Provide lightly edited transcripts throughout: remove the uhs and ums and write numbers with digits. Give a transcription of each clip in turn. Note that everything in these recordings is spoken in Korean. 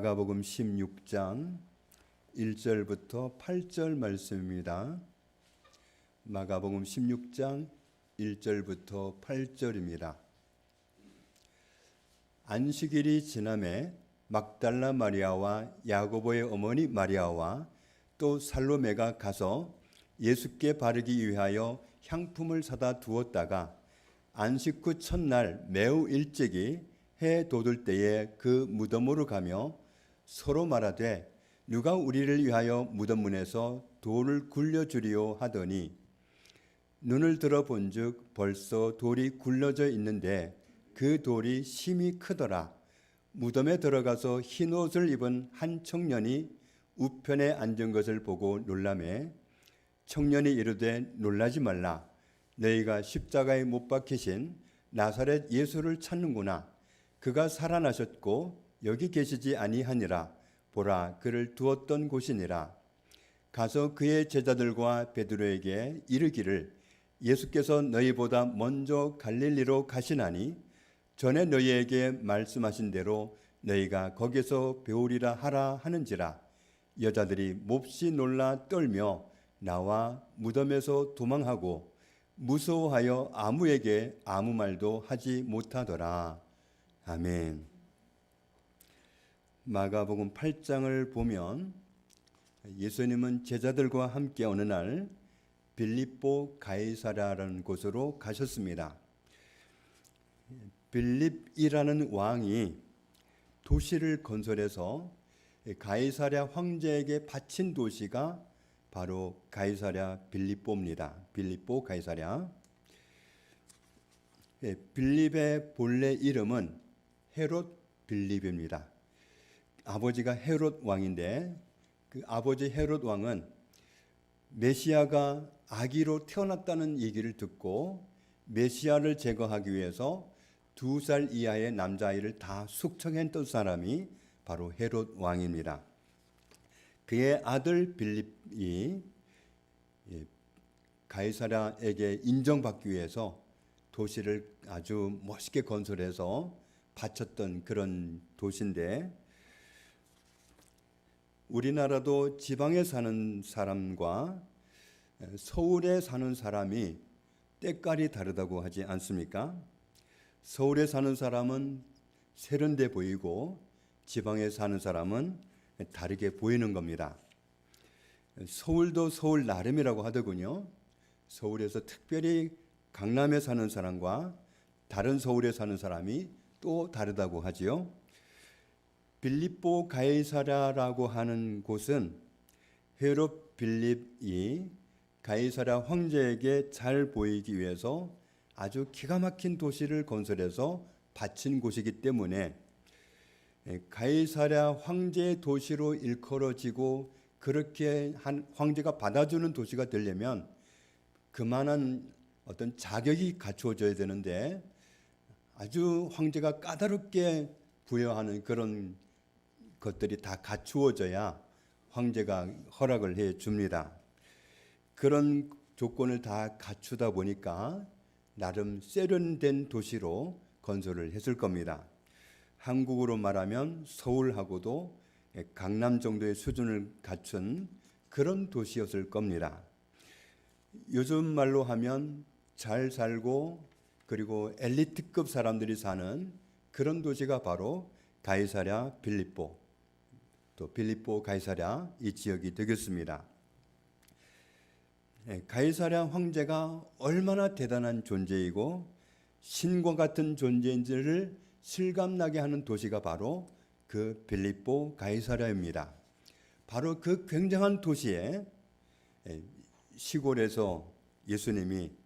마가복음 16장 1절부터 8절 말씀입니다. 마가복음 16장 1절부터 8절입니다. 안식일이 지남에 막달라 마리아와 야고보의 어머니 마리아와 또 살로메가 가서 예수께 바르기 위하여 향품을 사다 두었다가 안식 후 첫날 매우 일찍이 해 돋을 때에 그 무덤으로 가며 서로 말하되 누가 우리를 위하여 무덤 문에서 돌을 굴려주리요 하더니 눈을 들어 본즉 벌써 돌이 굴려져 있는데 그 돌이 심히 크더라. 무덤에 들어가서 흰 옷을 입은 한 청년이 우편에 앉은 것을 보고 놀라매 청년이 이르되 놀라지 말라. 너희가 십자가에 못 박히신 나사렛 예수를 찾는구나. 그가 살아나셨고 여기 계시지 아니하니라. 보라, 그를 두었던 곳이니라. 가서 그의 제자들과 베드로에게 이르기를 예수께서 너희보다 먼저 갈릴리로 가시나니 전에 너희에게 말씀하신 대로 너희가 거기서 배우리라 하라 하는지라. 여자들이 몹시 놀라 떨며 나와 무덤에서 도망하고 무서워하여 아무에게 아무 말도 하지 못하더라. 아멘. 마가복음 8장을 보면 예수님은 제자들과 함께 어느 날 빌립보 가이사랴라는 곳으로 가셨습니다. 빌립이라는 왕이 도시를 건설해서 가이사랴 황제에게 바친 도시가 바로 가이사랴 빌립보입니다. 빌립보 가이사랴. 빌립의 본래 이름은 헤롯 빌립입니다. 아버지가 헤롯 왕인데 그 아버지 헤롯 왕은 메시아가 아기로 태어났다는 얘기를 듣고 메시아를 제거하기 위해서 2살 이하의 남자아이를 다 숙청했던 사람이 바로 헤롯 왕입니다. 그의 아들 빌립이 가이사랴에게 인정받기 위해서 도시를 아주 멋있게 건설해서 바쳤던 그런 도시인데 우리나라도 지방에 사는 사람과 서울에 사는 사람이 때깔이 다르다고 하지 않습니까? 서울에 사는 사람은 세련돼 보이고 지방에 사는 사람은 다르게 보이는 겁니다. 서울도 서울 나름이라고 하더군요. 서울에서 특별히 강남에 사는 사람과 다른 서울에 사는 사람이 또 다르다고 하지요. 빌립보 가이사랴라고 하는 곳은 헤롯 빌립이 가이사랴 황제에게 잘 보이기 위해서 아주 기가 막힌 도시를 건설해서 바친 곳이기 때문에 가이사랴 황제의 도시로 일컬어지고 그렇게 한 황제가 받아주는 도시가 되려면 그만한 어떤 자격이 갖추어져야 되는데 아주 황제가 까다롭게 부여하는 그런 것들이 다 갖추어져야 황제가 허락을 해 줍니다. 그런 조건을 다 갖추다 보니까 나름 세련된 도시로 건설을 했을 겁니다. 한국으로 말하면 서울하고도 강남 정도의 수준을 갖춘 그런 도시였을 겁니다. 요즘 말로 하면 잘 살고 그리고 엘리트급 사람들이 사는 그런 도시가 바로 가이사랴 빌립보, 또 빌립보 가이사랴 이 지역이 되겠습니다. 가이사랴 황제가 얼마나 대단한 존재이고 신과 같은 존재인지를 실감나게 하는 도시가 바로 그 빌립보 가이사랴입니다. 바로 그 굉장한 도시에 시골에서 예수님이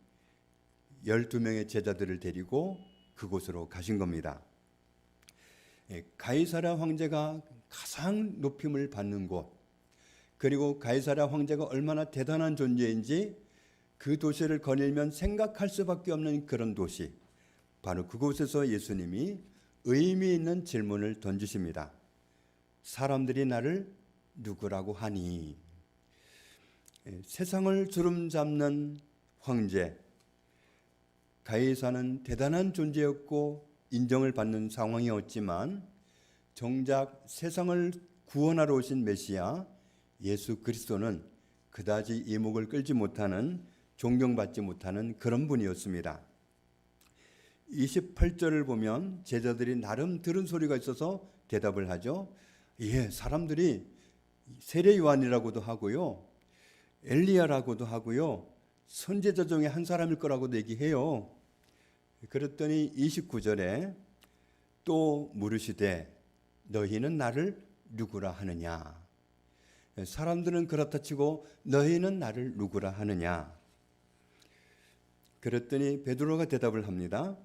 12명의 제자들을 데리고 그곳으로 가신 겁니다. 가이사랴 황제가 가장 높임을 받는 곳, 그리고 가이사랴 황제가 얼마나 대단한 존재인지 그 도시를 거닐면 생각할 수밖에 없는 그런 도시, 바로 그곳에서 예수님이 의미 있는 질문을 던지십니다. 사람들이 나를 누구라고 하니? 세상을 주름잡는 황제 가이사는 대단한 존재였고 인정을 받는 상황이었지만 정작 세상을 구원하러 오신 메시아 예수 그리스도는 그다지 이목을 끌지 못하는, 존경받지 못하는 그런 분이었습니다. 28절을 보면 제자들이 나름 들은 소리가 있어서 대답을 하죠. 예, 사람들이 세례 요한이라고도 하고요, 엘리야라고도 하고요, 선지자 중에 한 사람일 거라고도 얘기해요. 그랬더니 29절에 또 물으시되 너희는 나를 누구라 하느냐. 사람들은 그렇다 치고 너희는 나를 누구라 하느냐. 그랬더니 베드로가 대답을 합니다.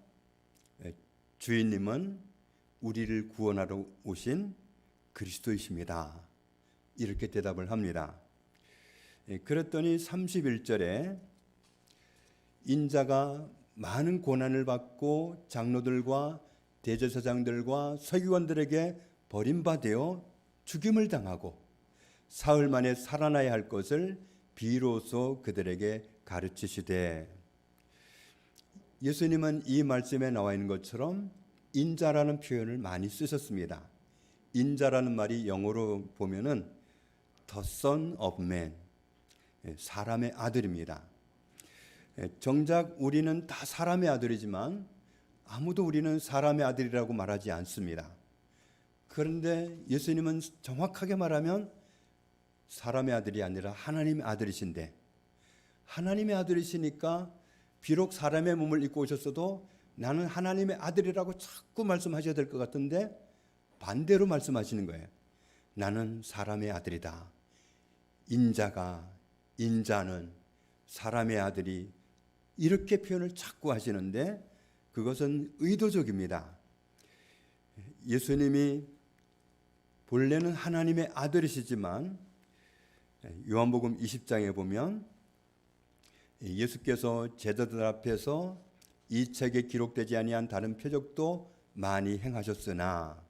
주인님은 우리를 구원하러 오신 그리스도이십니다. 이렇게 대답을 합니다. 그랬더니 31절에 인자가 많은 고난을 받고 장로들과 대제사장들과 서기관들에게 버림받아 죽임을 당하고 사흘 만에 살아나야 할 것을 비로소 그들에게 가르치시되, 예수님은 이 말씀에 나와 있는 것처럼 인자라는 표현을 많이 쓰셨습니다. 인자라는 말이 영어로 보면은 The Son of Man, 사람의 아들입니다. 정작 우리는 다 사람의 아들이지만 아무도 우리는 사람의 아들이라고 말하지 않습니다. 그런데 예수님은 정확하게 말하면 사람의 아들이 아니라 하나님의 아들이신데, 하나님의 아들이시니까 비록 사람의 몸을 입고 오셨어도 나는 하나님의 아들이라고 자꾸 말씀하셔야 될 것 같은데 반대로 말씀하시는 거예요. 나는 사람의 아들이다. 인자는 사람의 아들이, 이렇게 표현을 자꾸 하시는데 그것은 의도적입니다. 예수님이 본래는 하나님의 아들이시지만 요한복음 20장에 보면 예수께서 제자들 앞에서 이 책에 기록되지 아니한 다른 표적도 많이 행하셨으나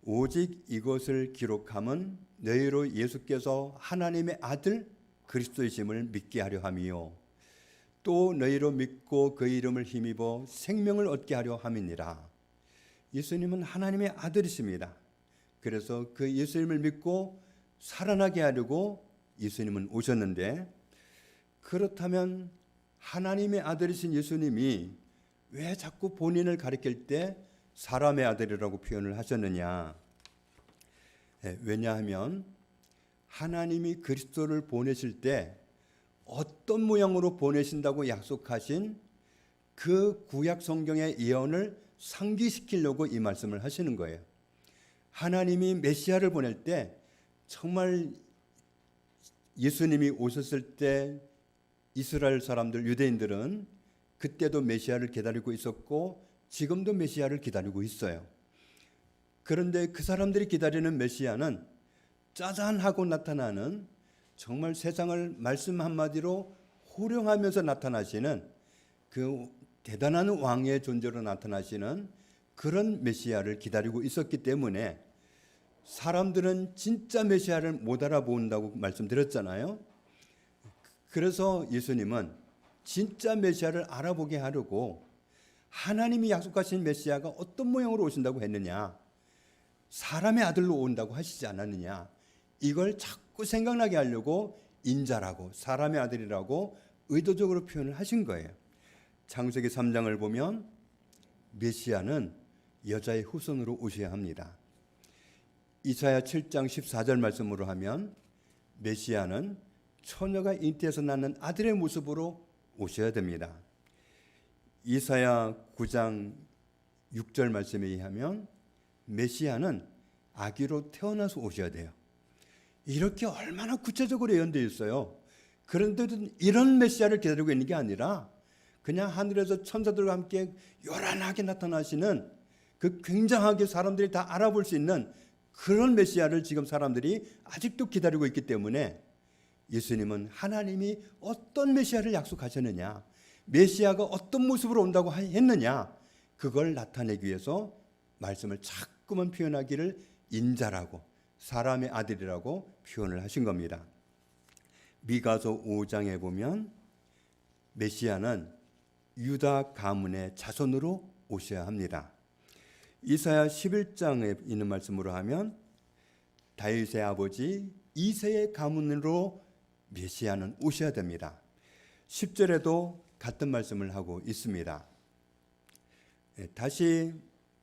오직 이것을 기록함은 너희로 예수께서 하나님의 아들 그리스도이심을 믿게 하려 함이요 또 너희로 믿고 그 이름을 힘입어 생명을 얻게 하려 함이니라. 예수님은 하나님의 아들이십니다. 그래서 그 예수님을 믿고 살아나게 하려고 예수님은 오셨는데, 그렇다면 하나님의 아들이신 예수님이 왜 자꾸 본인을 가리킬 때 사람의 아들이라고 표현을 하셨느냐? 왜냐하면 하나님이 그리스도를 보내실 때 어떤 모양으로 보내신다고 약속하신 그 구약 성경의 예언을 상기시키려고 이 말씀을 하시는 거예요. 하나님이 메시아를 보낼 때 정말 예수님이 오셨을 때 이스라엘 사람들, 유대인들은 그때도 메시아를 기다리고 있었고 지금도 메시아를 기다리고 있어요. 그런데 그 사람들이 기다리는 메시아는 짜잔하고 나타나는, 정말 세상을 말씀 한마디로 호령하면서 나타나시는 그 대단한 왕의 존재로 나타나시는 그런 메시아를 기다리고 있었기 때문에 사람들은 진짜 메시아를 못 알아본다고 말씀드렸잖아요. 그래서 예수님은 진짜 메시아를 알아보게 하려고 하나님이 약속하신 메시아가 어떤 모양으로 오신다고 했느냐, 사람의 아들로 온다고 하시지 않았느냐, 이걸 자꾸 생각나게 하려고 인자라고, 사람의 아들이라고 의도적으로 표현을 하신 거예요. 창세기 3장을 보면 메시아는 여자의 후손으로 오셔야 합니다. 이사야 7장 14절 말씀으로 하면 메시아는 처녀가 잉태에서 낳는 아들의 모습으로 오셔야 됩니다. 이사야 9장 6절 말씀에 의하면 메시아는 아기로 태어나서 오셔야 돼요. 이렇게 얼마나 구체적으로 예언되어 있어요. 그런데도 이런 메시아를 기다리고 있는 게 아니라 그냥 하늘에서 천사들과 함께 요란하게 나타나시는, 그 굉장하게 사람들이 다 알아볼 수 있는 그런 메시아를 지금 사람들이 아직도 기다리고 있기 때문에 예수님은 하나님이 어떤 메시아를 약속하셨느냐, 메시아가 어떤 모습으로 온다고 했느냐, 그걸 나타내기 위해서 말씀을 자꾸만 표현하기를 인자라고, 사람의 아들이라고 표현을 하신 겁니다. 미가서 5장에 보면 메시아는 유다 가문의 자손으로 오셔야 합니다. 이사야 11장에 있는 말씀으로 하면 다윗의 아버지 이새의 가문으로 메시아는 오셔야 됩니다. 10절에도 같은 말씀을 하고 있습니다. 다시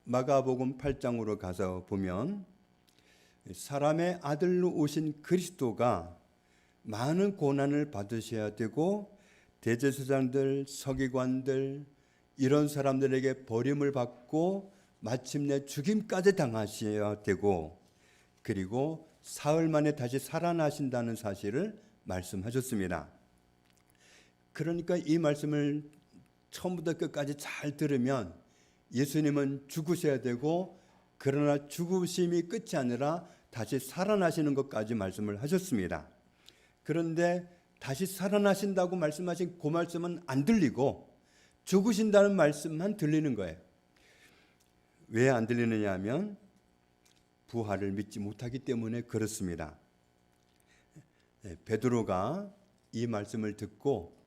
마가복음 8장으로 가서 보면 사람의 아들로 오신 그리스도가 많은 고난을 받으셔야 되고 대제사장들, 서기관들 이런 사람들에게 버림을 받고 마침내 죽임까지 당하셔야 되고 그리고 사흘 만에 다시 살아나신다는 사실을 말씀하셨습니다. 그러니까 이 말씀을 처음부터 끝까지 잘 들으면 예수님은 죽으셔야 되고 그러나 죽으심이 끝이 아니라 다시 살아나시는 것까지 말씀을 하셨습니다. 그런데 다시 살아나신다고 말씀하신 그 말씀은 안 들리고 죽으신다는 말씀만 들리는 거예요. 왜 안 들리느냐 하면 부활을 믿지 못하기 때문에 그렇습니다. 베드로가 이 말씀을 듣고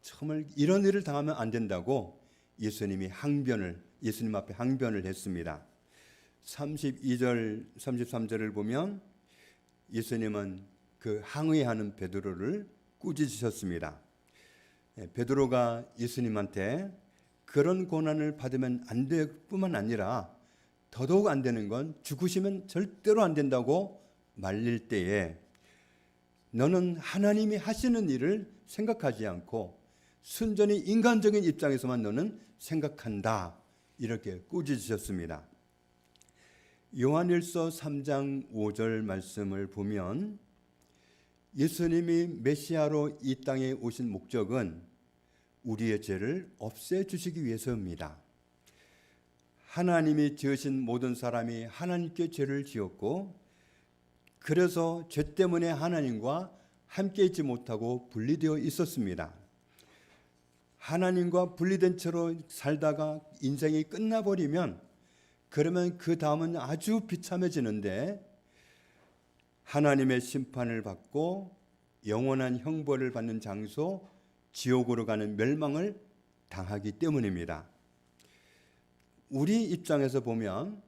정말 이런 일을 당하면 안 된다고 예수님 앞에 항변을 했습니다. 32절, 33절을 보면 예수님은 그 항의하는 베드로를 꾸짖으셨습니다. 베드로가 예수님한테 그런 고난을 받으면 안 될 뿐만 아니라 더더욱 안 되는 건 죽으시면 절대로 안 된다고 말릴 때에 너는 하나님이 하시는 일을 생각하지 않고 순전히 인간적인 입장에서만 너는 생각한다. 이렇게 꾸짖으셨습니다. 요한일서 3장 5절 말씀을 보면 예수님이 메시아로 이 땅에 오신 목적은 우리의 죄를 없애주시기 위해서입니다. 하나님이 지으신 모든 사람이 하나님께 죄를 지었고 그래서 죄 때문에 하나님과 함께 있지 못하고 분리되어 있었습니다. 하나님과 분리된 채로 살다가 인생이 끝나버리면 그러면 그 다음은 아주 비참해지는데 하나님의 심판을 받고 영원한 형벌을 받는 장소 지옥으로 가는 멸망을 당하기 때문입니다. 우리 입장에서 보면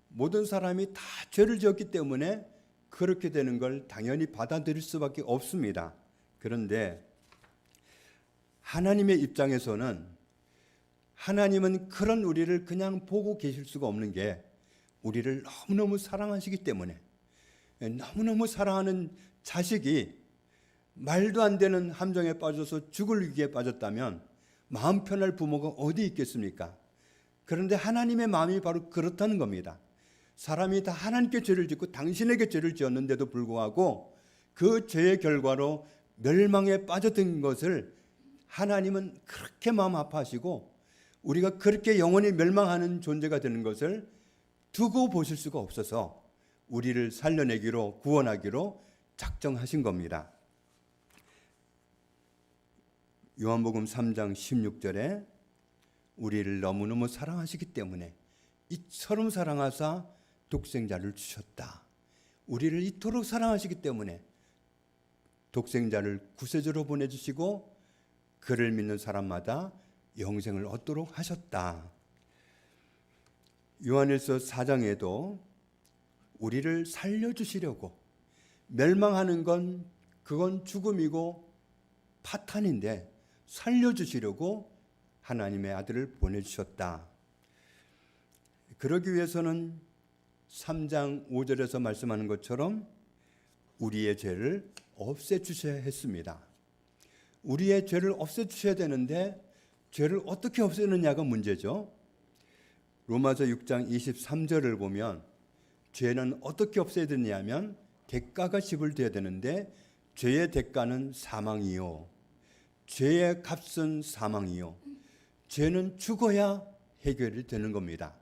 모든 사람이 다 죄를 지었기 때문에 그렇게 되는 걸 당연히 받아들일 수밖에 없습니다. 그런데 하나님의 입장에서는 하나님은 그런 우리를 그냥 보고 계실 수가 없는 게 우리를 너무너무 사랑하시기 때문에 너무너무 사랑하는 자식이 말도 안 되는 함정에 빠져서 죽을 위기에 빠졌다면 마음 편할 부모가 어디 있겠습니까? 그런데 하나님의 마음이 바로 그렇다는 겁니다. 사람이 다 하나님께 죄를 짓고 당신에게 죄를 지었는데도 불구하고 그 죄의 결과로 멸망에 빠져든 것을 하나님은 그렇게 마음 아파하시고 우리가 그렇게 영원히 멸망하는 존재가 되는 것을 두고 보실 수가 없어서 우리를 살려내기로 구원하기로 작정하신 겁니다. 요한복음 3장 16절에 우리를 너무너무 사랑하시기 때문에 이처럼 사랑하사 독생자를 주셨다. 우리를 이토록 사랑하시기 때문에 독생자를 구세주로 보내주시고 그를 믿는 사람마다 영생을 얻도록 하셨다. 요한일서 4장에도 우리를 살려주시려고 멸망하는 건 그건 죽음이고 파탄인데 살려주시려고 하나님의 아들을 보내주셨다. 그러기 위해서는 3장 5절에서 말씀하는 것처럼 우리의 죄를 없애주셔야 했습니다. 우리의 죄를 없애주셔야 되는데 죄를 어떻게 없애느냐가 문제죠. 로마서 6장 23절을 보면 죄는 어떻게 없애야 되냐면 대가가 지불돼야 되는데 죄의 대가는 사망이요 죄의 값은 사망이요 죄는 죽어야 해결이 되는 겁니다.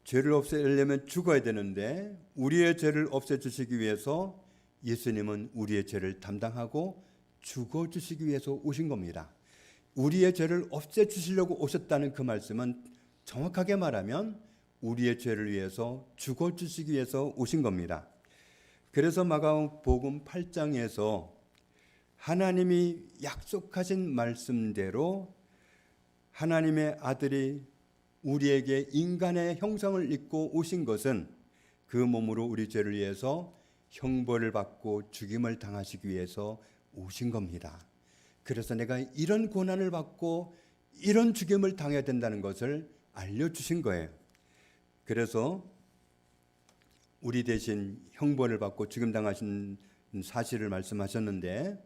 죄를 없애려면 죽어야 되는데 우리의 죄를 없애주시기 위해서 예수님은 우리의 죄를 담당하고 죽어주시기 위해서 오신 겁니다. 우리의 죄를 없애주시려고 오셨다는 그 말씀은 정확하게 말하면 우리의 죄를 위해서 죽어주시기 위해서 오신 겁니다. 그래서 마가복음 8장에서 하나님이 약속하신 말씀대로 하나님의 아들이 우리에게 인간의 형상을 입고 오신 것은 그 몸으로 우리 죄를 위해서 형벌을 받고 죽임을 당하시기 위해서 오신 겁니다. 그래서 내가 이런 고난을 받고 이런 죽임을 당해야 된다는 것을 알려주신 거예요. 그래서 우리 대신 형벌을 받고 죽임 당하신 사실을 말씀하셨는데,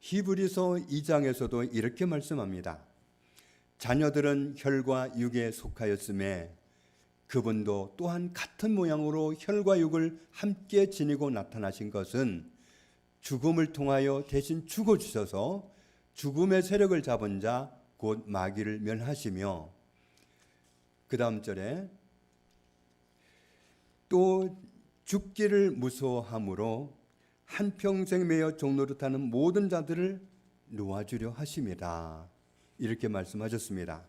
히브리서 2장에서도 이렇게 말씀합니다. 자녀들은 혈과 육에 속하였음에 그분도 또한 같은 모양으로 혈과 육을 함께 지니고 나타나신 것은 죽음을 통하여 대신 죽어주셔서 죽음의 세력을 잡은 자 곧 마귀를 멸하시며, 그 다음 절에 또 죽기를 무서워함으로 한평생 매여 종노릇하는 모든 자들을 놓아주려 하심이라, 이렇게 말씀하셨습니다.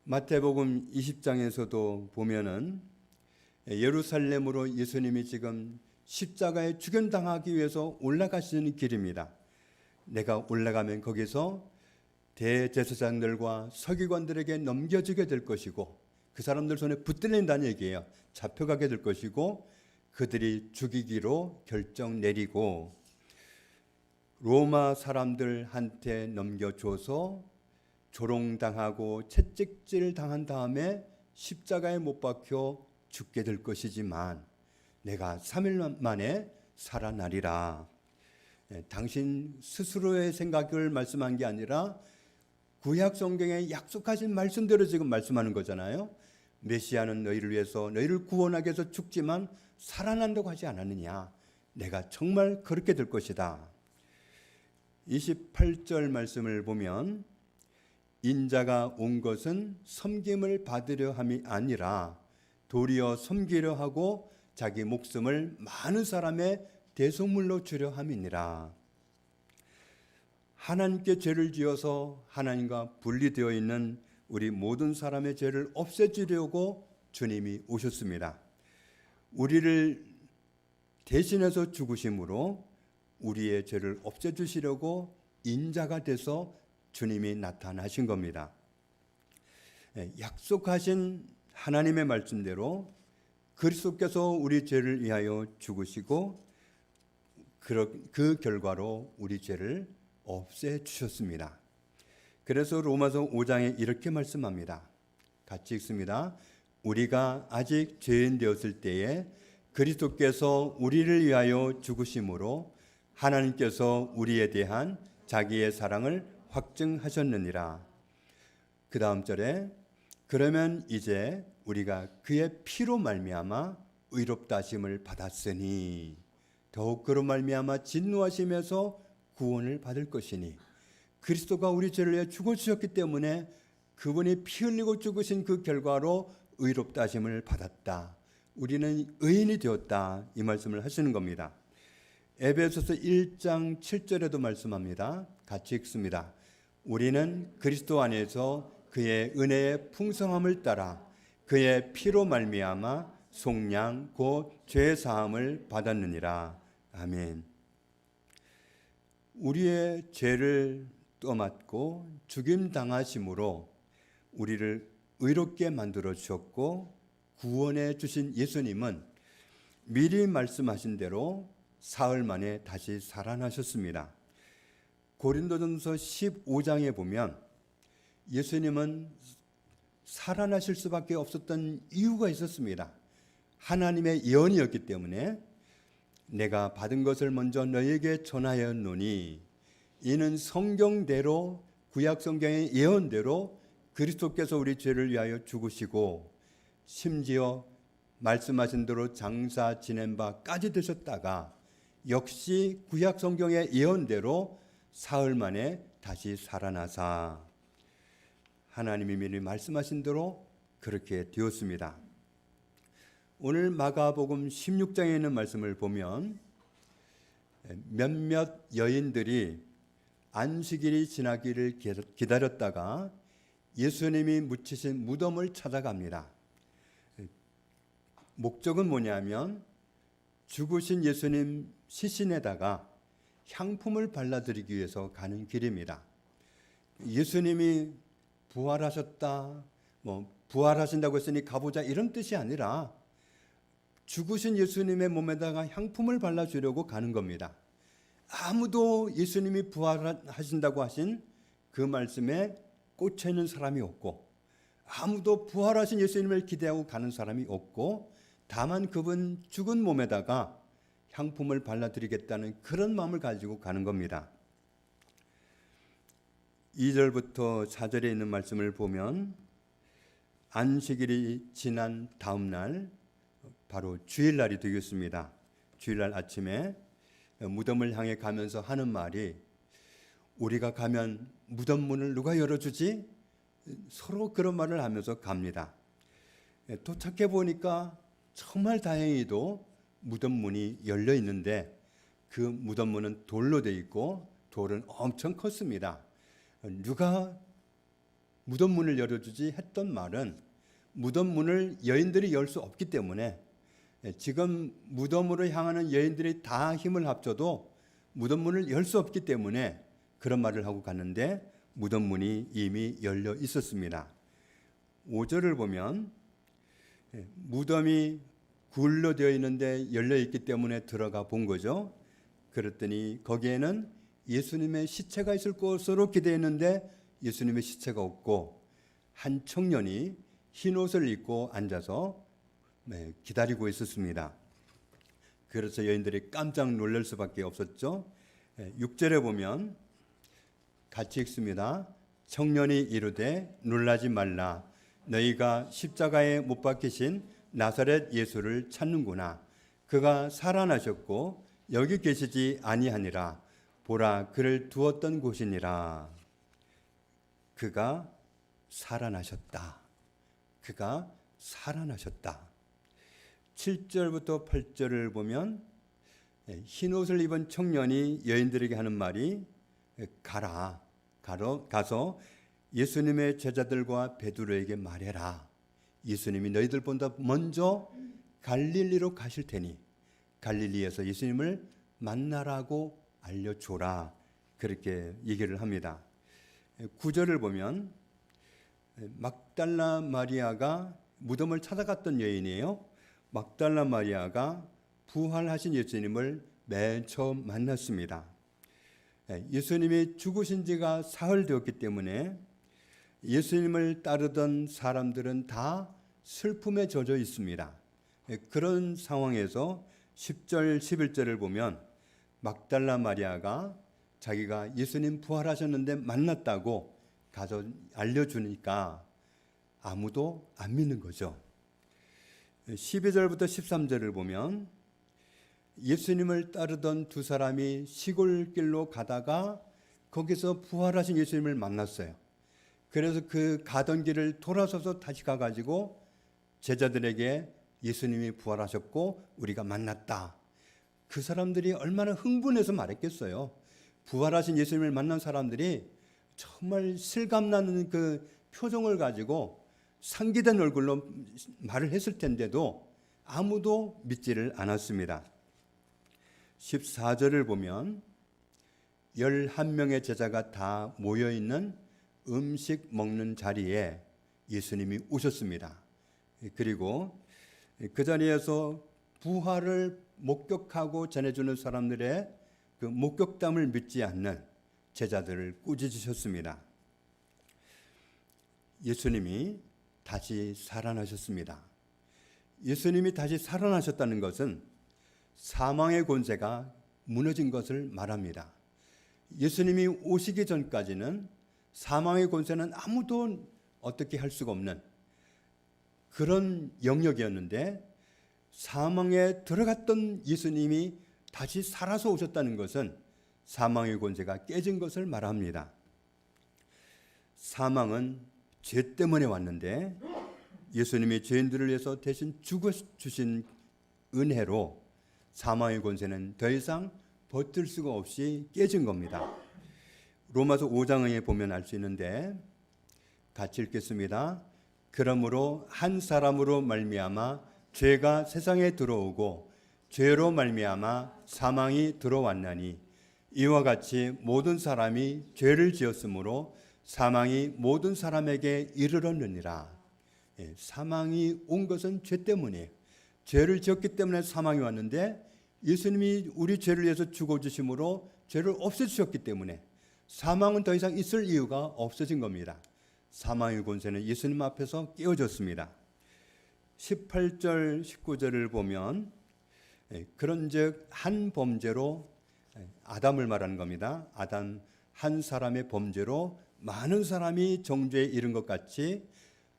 마태복음 20장에서도 보면은 예루살렘으로 예수님이 지금 십자가에 죽임당하기 위해서 올라가시는 길입니다. 내가 올라가면 거기서 대제사장들과 서기관들에게 넘겨지게 될 것이고 그 사람들 손에 붙들린다는 얘기예요. 잡혀가게 될 것이고 그들이 죽이기로 결정 내리고 로마 사람들한테 넘겨줘서 조롱당하고 채찍질 당한 다음에 십자가에 못 박혀 죽게 될 것이지만 내가 3일 만에 살아나리라. 당신 스스로의 생각을 말씀한 게 아니라 구약 성경에 약속하신 말씀대로 지금 말씀하는 거잖아요. 메시아는 너희를 위해서 너희를 구원하기 위해서 죽지만 살아난다고 하지 않았느냐. 내가 정말 그렇게 될 것이다. 28절 말씀을 보면 인자가 온 것은 섬김을 받으려 함이 아니라 도리어 섬기려 하고 자기 목숨을 많은 사람의 대속물로 주려 함이니라. 하나님께 죄를 지어서 하나님과 분리되어 있는 우리 모든 사람의 죄를 없애주려고 주님이 오셨습니다. 우리를 대신해서 죽으심으로 우리의 죄를 없애주시려고 인자가 돼서 주님이 나타나신 겁니다. 약속하신 하나님의 말씀대로 그리스도께서 우리 죄를 위하여 죽으시고 그 결과로 우리 죄를 없애주셨습니다. 그래서 로마서 5장에 이렇게 말씀합니다. 같이 읽습니다. 우리가 아직 죄인 되었을 때에 그리스도께서 우리를 위하여 죽으심으로 하나님께서 우리에 대한 자기의 사랑을 확증하셨느니라. 그 다음 절에 그러면 이제 우리가 그의 피로 말미암아 의롭다 하심을 받았으니 더욱 그로 말미암아 진노하심에서 구원을 받을 것이니, 그리스도가 우리 죄를 위해 죽어주셨기 때문에 그분이 피 흘리고 죽으신 그 결과로 의롭다 하심을 받았다. 우리는 의인이 되었다. 이 말씀을 하시는 겁니다. 에베소서 1장 7절에도 말씀합니다. 같이 읽습니다. 우리는 그리스도 안에서 그의 은혜의 풍성함을 따라 그의 피로 말미암아 속량 곧 죄 사함을 받았느니라. 아멘. 우리의 죄를 떠맡고 죽임 당하심으로 우리를 의롭게 만들어 주셨고 구원해 주신 예수님은 미리 말씀하신 대로 사흘 만에 다시 살아나셨습니다. 고린도전서 15장에 보면 예수님은 살아나실 수밖에 없었던 이유가 있었습니다. 하나님의 예언이었기 때문에 내가 받은 것을 먼저 너희에게 전하였노니 이는 성경대로 구약 성경의 예언대로 그리스도께서 우리 죄를 위하여 죽으시고 심지어 말씀하신 대로 장사 지낸 바까지 되셨다가 역시 구약 성경의 예언대로 사흘 만에 다시 살아나사 하나님이 미리 말씀하신 대로 그렇게 되었습니다. 오늘 마가복음 16장에 있는 말씀을 보면 몇몇 여인들이 안식일이 지나기를 기다렸다가 예수님이 묻히신 무덤을 찾아갑니다. 목적은 뭐냐면 죽으신 예수님 시신에다가 향품을 발라드리기 위해서 가는 길입니다. 예수님이 부활하셨다, 부활하신다고 했으니 가보자 이런 뜻이 아니라 죽으신 예수님의 몸에다가 향품을 발라주려고 가는 겁니다. 아무도 예수님이 부활하신다고 하신 그 말씀에 꽂혀 있는 사람이 없고, 아무도 부활하신 예수님을 기대하고 가는 사람이 없고, 다만 그분 죽은 몸에다가 향품을 발라드리겠다는 그런 마음을 가지고 가는 겁니다. 2절부터 4절에 있는 말씀을 보면 안식일이 지난 다음 날, 바로 주일날이 되겠습니다. 주일날 아침에 무덤을 향해 가면서 하는 말이, 우리가 가면 무덤 문을 누가 열어주지? 서로 그런 말을 하면서 갑니다. 도착해 보니까 정말 다행히도 무덤 문이 열려 있는데, 그 무덤 문은 돌로 되어 있고 돌은 엄청 컸습니다. 누가 무덤 문을 열어주지 했던 말은, 무덤 문을 여인들이 열 수 없기 때문에, 지금 무덤으로 향하는 여인들이 다 힘을 합쳐도 무덤 문을 열 수 없기 때문에 그런 말을 하고 갔는데, 무덤 문이 이미 열려 있었습니다. 5절을 보면 무덤이 굴로 되어 있는데 열려 있기 때문에 들어가 본 거죠. 그랬더니 거기에는 예수님의 시체가 있을 것으로 기대했는데 예수님의 시체가 없고, 한 청년이 흰 옷을 입고 앉아서 기다리고 있었습니다. 그래서 여인들이 깜짝 놀랄 수밖에 없었죠. 6절에 보면 같이 읽습니다. 청년이 이르되 놀라지 말라. 너희가 십자가에 못 박히신 나사렛 예수를 찾는구나. 그가 살아나셨고 여기 계시지 아니하니라. 보라, 그를 두었던 곳이니라. 그가 살아나셨다. 그가 살아나셨다. 7절부터 8절을 보면 흰 옷을 입은 청년이 여인들에게 하는 말이, 가서 예수님의 제자들과 베드로에게 말해라. 예수님이 너희들보다 먼저 갈릴리로 가실 테니 갈릴리에서 예수님을 만나라고 알려줘라. 그렇게 얘기를 합니다. 9절을 보면 막달라 마리아가 무덤을 찾아갔던 여인이에요. 막달라 마리아가 부활하신 예수님을 맨 처음 만났습니다. 예수님이 죽으신 지가 사흘 되었기 때문에 예수님을 따르던 사람들은 다 슬픔에 젖어 있습니다. 그런 상황에서 10절, 11절을 보면 막달라 마리아가 자기가 예수님 부활하셨는데 만났다고 가서 알려주니까 아무도 안 믿는 거죠. 12절부터 13절을 보면 예수님을 따르던 두 사람이 시골길로 가다가 거기서 부활하신 예수님을 만났어요. 그래서 그 가던 길을 돌아서서 다시 가가지고 제자들에게 예수님이 부활하셨고 우리가 만났다. 그 사람들이 얼마나 흥분해서 말했겠어요. 부활하신 예수님을 만난 사람들이 정말 실감나는 그 표정을 가지고 상기된 얼굴로 말을 했을 텐데도 아무도 믿지를 않았습니다. 14절을 보면 11명의 제자가 다 모여있는 음식 먹는 자리에 예수님이 오셨습니다. 그리고 그 자리에서 부활을 목격하고 전해주는 사람들의 그 목격담을 믿지 않는 제자들을 꾸짖으셨습니다. 예수님이 다시 살아나셨습니다. 예수님이 다시 살아나셨다는 것은 사망의 권세가 무너진 것을 말합니다. 예수님이 오시기 전까지는 사망의 권세는 아무도 어떻게 할 수가 없는 그런 영역이었는데, 사망에 들어갔던 예수님이 다시 살아서 오셨다는 것은 사망의 권세가 깨진 것을 말합니다. 사망은 죄 때문에 왔는데 예수님이 죄인들을 위해서 대신 죽어주신 은혜로 사망의 권세는 더 이상 버틸 수가 없이 깨진 겁니다. 로마서 5장에 보면 알 수 있는데 같이 읽겠습니다. 그러므로 한 사람으로 말미암아 죄가 세상에 들어오고 죄로 말미암아 사망이 들어왔나니 이와 같이 모든 사람이 죄를 지었으므로 사망이 모든 사람에게 이르렀느니라. 사망이 온 것은 죄 때문이에요. 죄를 지었기 때문에 사망이 왔는데 예수님이 우리 죄를 위해서 죽어주심으로 죄를 없애주셨기 때문에 사망은 더 이상 있을 이유가 없어진 겁니다. 사망의 권세는 예수님 앞에서 깨어졌습니다. 18절 19절을 보면 그런즉 한 범죄로 아담을 말하는 겁니다. 아담 한 사람의 범죄로 많은 사람이 정죄에 이른 것 같이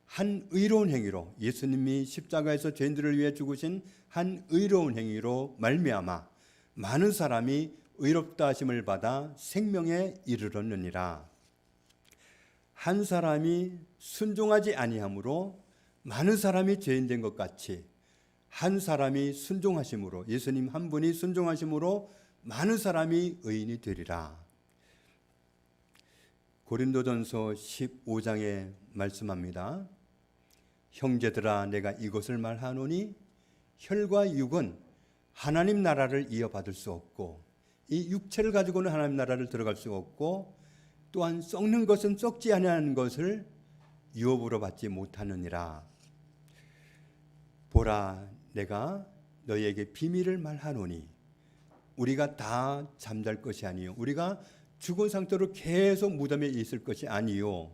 한 의로운 행위로 예수님이 십자가에서 죄인들을 위해 죽으신 한 의로운 행위로 말미암아 많은 사람이 의롭다 하심을 받아 생명에 이르렀느니라. 한 사람이 순종하지 아니함으로 많은 사람이 죄인 된 것 같이 한 사람이 순종하심으로 예수님 한 분이 순종하심으로 많은 사람이 의인이 되리라. 고린도전서 15장에 말씀합니다. 형제들아 내가 이것을 말하노니 혈과 육은 하나님 나라를 이어받을 수 없고 이 육체를 가지고는 하나님 나라를 들어갈 수 없고 또한 썩는 것은 썩지 아니하는 것을 유업으로 받지 못하느니라. 보라 내가 너희에게 비밀을 말하노니 우리가 다 잠잘 것이 아니요 우리가 죽은 상태로 계속 무덤에 있을 것이 아니요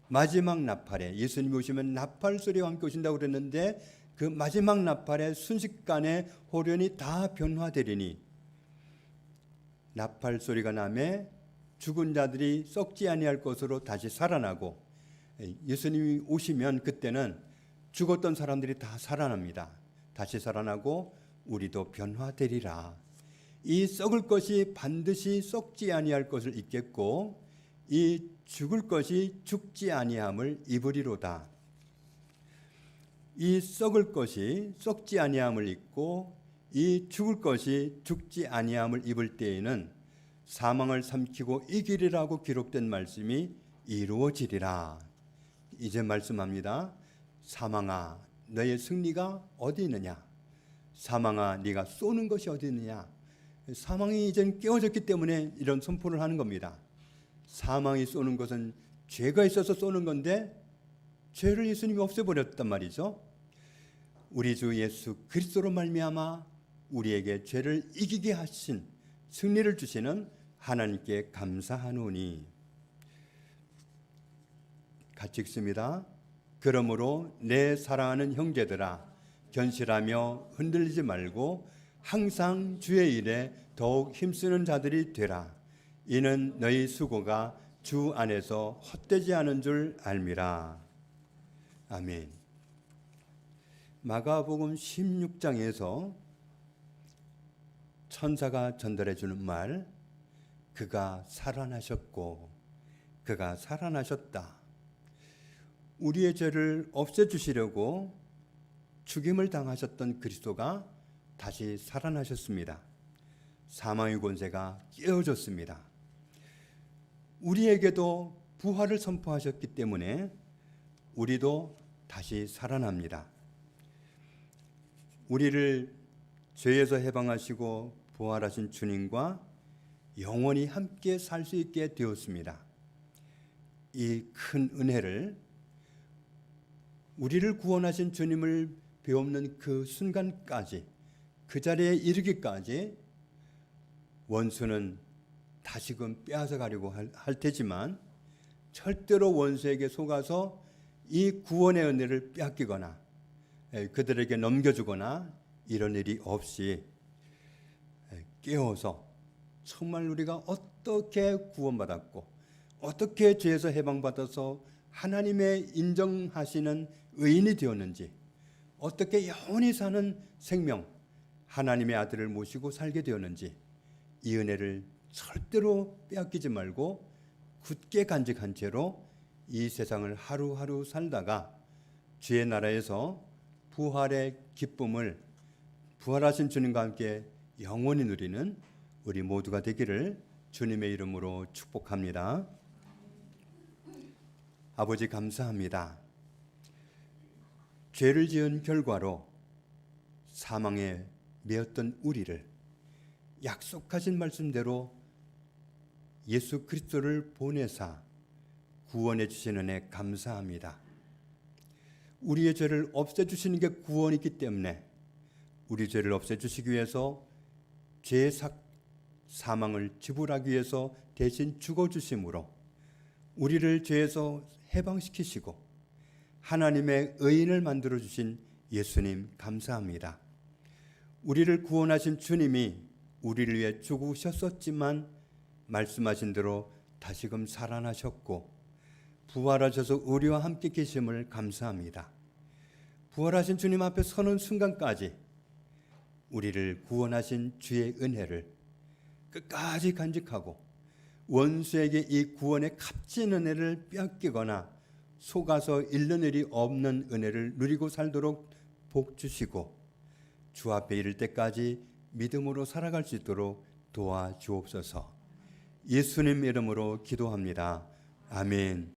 마지막 나팔에 예수님이 오시면 나팔 소리와 함께 오신다고 그랬는데 그 마지막 나팔에 순식간에 호련이 다 변화되리니 나팔 소리가 나매 죽은 자들이 썩지 아니할 것으로 다시 살아나고 예수님이 오시면 그때는 죽었던 사람들이 다 살아납니다. 다시 살아나고 우리도 변화되리라. 이 썩을 것이 반드시 썩지 아니할 것을 입겠고 이 죽을 것이 죽지 아니함을 입으리로다. 이 썩을 것이 썩지 아니함을 입고 이 죽을 것이 죽지 아니함을 입을 때에는 사망을 삼키고 이기리라고 기록된 말씀이 이루어지리라. 이제 말씀합니다. 사망아 너의 승리가 어디 있느냐? 사망아 네가 쏘는 것이 어디 있느냐? 사망이 이젠 깨어졌기 때문에 이런 선포를 하는 겁니다. 사망이 쏘는 것은 죄가 있어서 쏘는 건데 죄를 예수님이 없애버렸단 말이죠. 우리 주 예수 그리스도로 말미암아 우리에게 죄를 이기게 하신 승리를 주시는 하나님께 감사하노니. 같이 읽습니다. 그러므로 내 사랑하는 형제들아 견실하며 흔들리지 말고 항상 주의 일에 더욱 힘쓰는 자들이 되라. 이는 너희 수고가 주 안에서 헛되지 않은 줄 알미라. 아멘. 마가복음 16장에서 천사가 전달해 주는 말, 그가 살아나셨고 그가 살아나셨다. 우리의 죄를 없애주시려고 죽임을 당하셨던 그리스도가 다시 살아나셨습니다. 사망의 권세가 깨어졌습니다. 우리에게도 부활을 선포하셨기 때문에 우리도 다시 살아납니다. 우리를 죄에서 해방하시고 부활하신 주님과 영원히 함께 살 수 있게 되었습니다. 이 큰 은혜를 우리를 구원하신 주님을 배움는 그 순간까지 그 자리에 이르기까지 원수는 다시금 빼앗아 가려고 할 테지만 절대로 원수에게 속아서 이 구원의 은혜를 빼앗기거나 그들에게 넘겨주거나 이런 일이 없이 깨어서 정말 우리가 어떻게 구원받았고 어떻게 죄에서 해방받아서 하나님의 인정하시는 의인이 되었는지 어떻게 영원히 사는 생명 하나님의 아들을 모시고 살게 되었는지 이 은혜를 절대로 빼앗기지 말고 굳게 간직한 채로 이 세상을 하루하루 살다가 주의 나라에서 부활의 기쁨을 부활하신 주님과 함께 영원히 누리는 우리 모두가 되기를 주님의 이름으로 축복합니다. 아버지 감사합니다. 죄를 지은 결과로 사망에 매였던 우리를 약속하신 말씀대로 예수 그리스도를 보내사 구원해 주신 은혜 감사합니다. 우리의 죄를 없애주시는 게 구원이기 때문에 우리 죄를 없애주시기 위해서 죄의 사망을 지불하기 위해서 대신 죽어주심으로 우리를 죄에서 해방시키시고 하나님의 의인을 만들어주신 예수님 감사합니다. 우리를 구원하신 주님이 우리를 위해 죽으셨었지만 말씀하신 대로 다시금 살아나셨고 부활하셔서 우리와 함께 계심을 감사합니다. 부활하신 주님 앞에 서는 순간까지 우리를 구원하신 주의 은혜를 끝까지 간직하고 원수에게 이 구원의 값진 은혜를 빼앗기거나 속아서 잃는 일이 없는 은혜를 누리고 살도록 복 주시고 주 앞에 이를 때까지 믿음으로 살아갈 수 있도록 도와주옵소서. 예수님 이름으로 기도합니다. 아멘.